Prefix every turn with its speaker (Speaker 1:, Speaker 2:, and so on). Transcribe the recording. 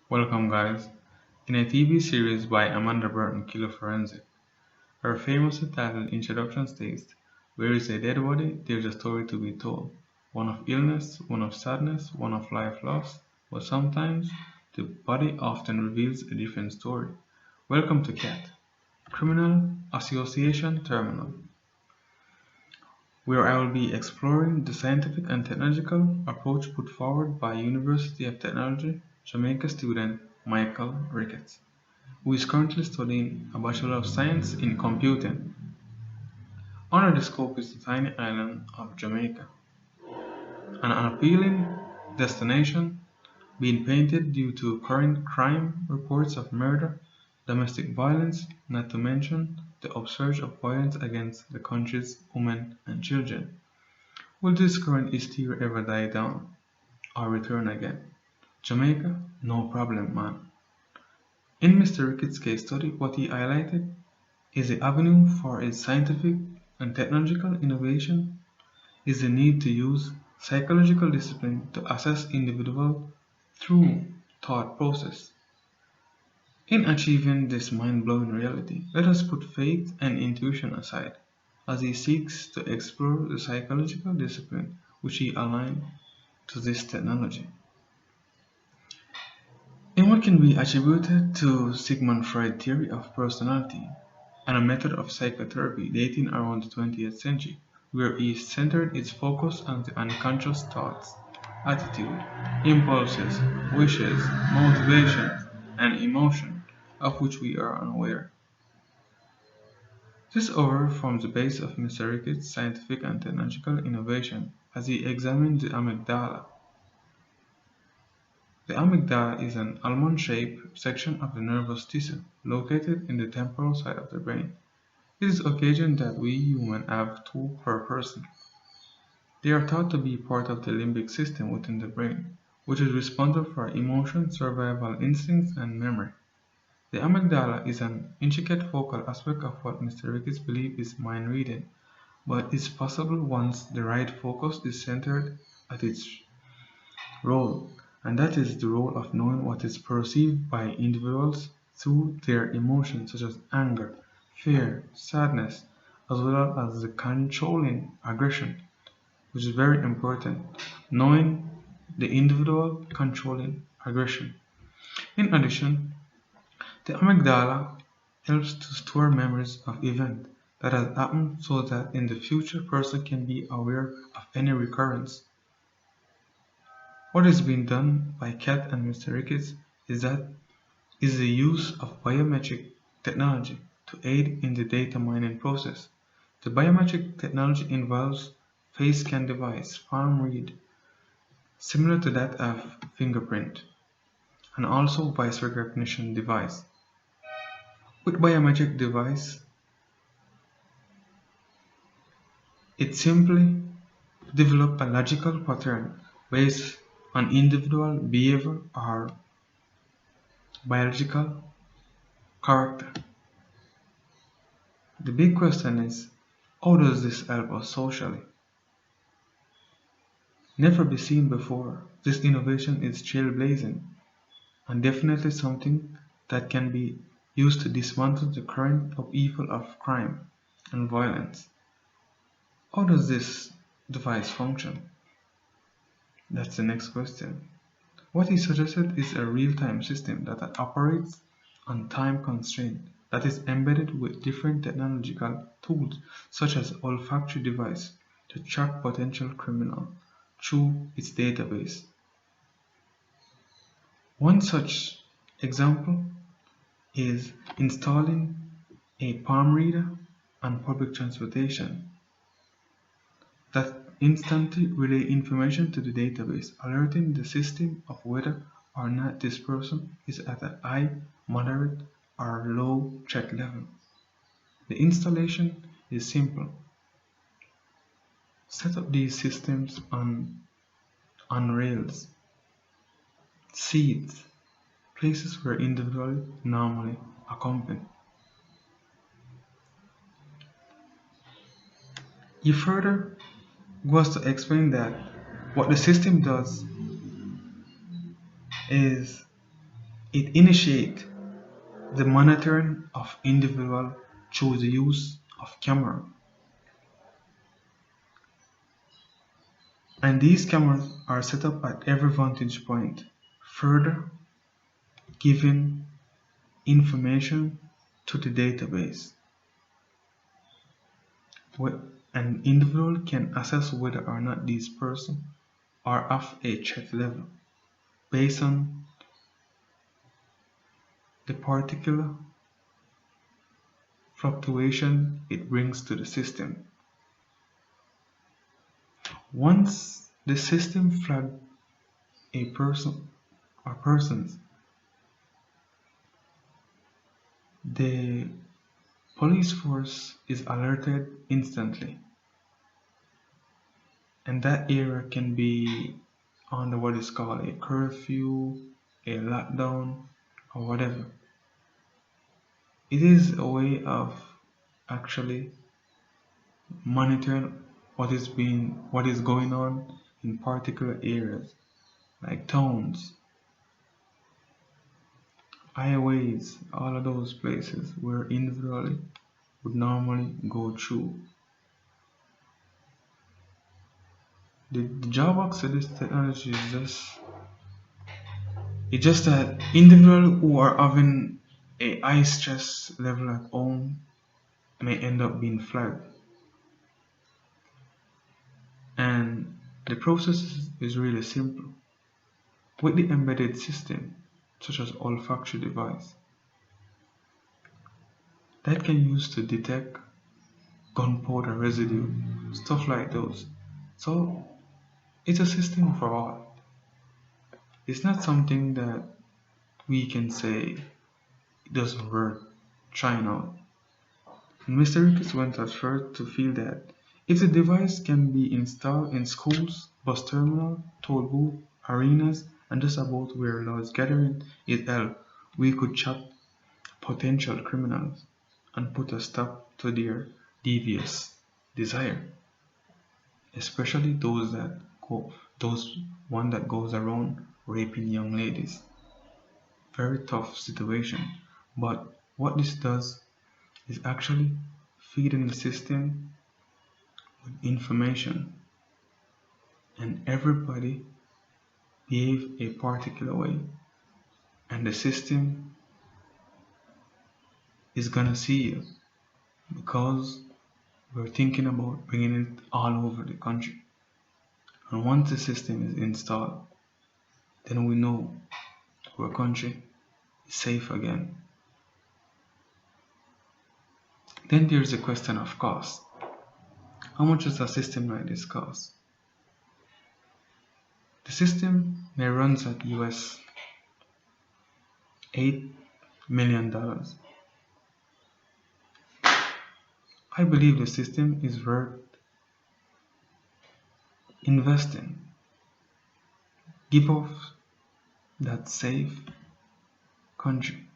Speaker 1: Welcome, guys. In a TV series by Amanda Burton, Killer Forensic, her famously titled introduction states, "Where is a dead body, there's a story to be told. One of illness, one of sadness, one of life lost, but sometimes the body often reveals a different story." Welcome to CAT, Criminal Association Terminal, where I will be exploring the scientific and technological approach put forward by University of Technology, Jamaica student Michael Ricketts, who is currently studying a Bachelor of Science in Computing. Under the scope is the tiny island of Jamaica, an appealing destination being painted due to current crime reports of murder, domestic violence, not to mention the upsurge of violence against the country's women and children. Will this current hysteria ever die down or return again? Jamaica? No problem, man. In Mr. Ricketts' case study, what he highlighted is the avenue for its scientific and technological innovation is the need to use psychological discipline to assess individual through thought process. In achieving this mind-blowing reality, let us put faith and intuition aside as he seeks to explore the psychological discipline which he aligned to this technology. In what can be attributed to Sigmund Freud's theory of personality and a method of psychotherapy dating around the 20th century, where he centered its focus on the unconscious thoughts, attitude, impulses, wishes, motivations, and emotion of which we are unaware. This however forms the base of Mr. Ricketts' scientific and technological innovation as he examined the amygdala. The amygdala is an almond-shaped section of the nervous tissue located in the temporal side of the brain. It is occasioned that we humans have two per person. They are thought to be part of the limbic system within the brain, which is responsible for emotion, survival instincts, and memory. The amygdala is an intricate focal aspect of what Mr. Ricketts believes is mind reading, but is possible once the right focus is centered at its role, and that is the role of knowing what is perceived by individuals through their emotions such as anger, fear, sadness, as well as the controlling aggression, which is very important, knowing the individual controlling aggression. In addition, the amygdala helps to store memories of events that has happened so that in the future person can be aware of any recurrence. What is being done by Cat and Mr. Ricketts is the use of biometric technology to aid in the data mining process. The biometric technology involves face scan device, palm read, similar to that of fingerprint, and also voice recognition device. With biometric device, it simply develop a logical pattern based on individual behavior or biological character. The big question is, how does this help us socially? Never be seen before, this innovation is trailblazing and definitely something that can be used to dismantle the current upheaval of crime and violence. How does this device function? That's the next question. What he suggested is a real-time system that operates on time constraint that is embedded with different technological tools such as olfactory device to track potential criminal through its database. One such example is installing a palm reader on public transportation that instantly relay information to the database, alerting the system of whether or not this person is at a high, moderate, or low threat level. The installation is simple. Set up these systems on rails, seats, places where individuals normally accompany. He further goes to explain that what the system does is It initiates the monitoring of individual through the use of camera, and these cameras are set up at every vantage point, further giving information to the database. An individual can assess whether or not these persons are of a threat level based on the particular fluctuation it brings to the system. Once the system flags a person or persons, the police force is alerted instantly, and that area can be under what is called a curfew, a lockdown, or whatever. It is a way of actually monitoring what is going on in particular areas like towns, highways, all of those places where individually would normally go through. The drawbacks of this technology is just that individuals who are having a high stress level at home may end up being flagged. And the process is really simple. With the embedded system, such as olfactory device, that can use to detect gunpowder residue, stuff like those. So it's a system for all. It's not something that we can say it doesn't work, trying out. And Mr. Ricketts went as far to feel that if the device can be installed in schools, bus terminal, toll booth, arenas, and just about where large gathering is held, we could trap potential criminals and put a stop to their devious desire, especially those one that goes around raping young ladies. Very tough situation. But what this does is actually feeding the system with information, and everybody behave a particular way, and the system is gonna see you because we're thinking about bringing it all over the country. And once the system is installed, then we know our country is safe again. Then there's the question of cost. How much does a system like this cost? The system may run at US $8 million. I believe the system is worth investing. Give us that safe country.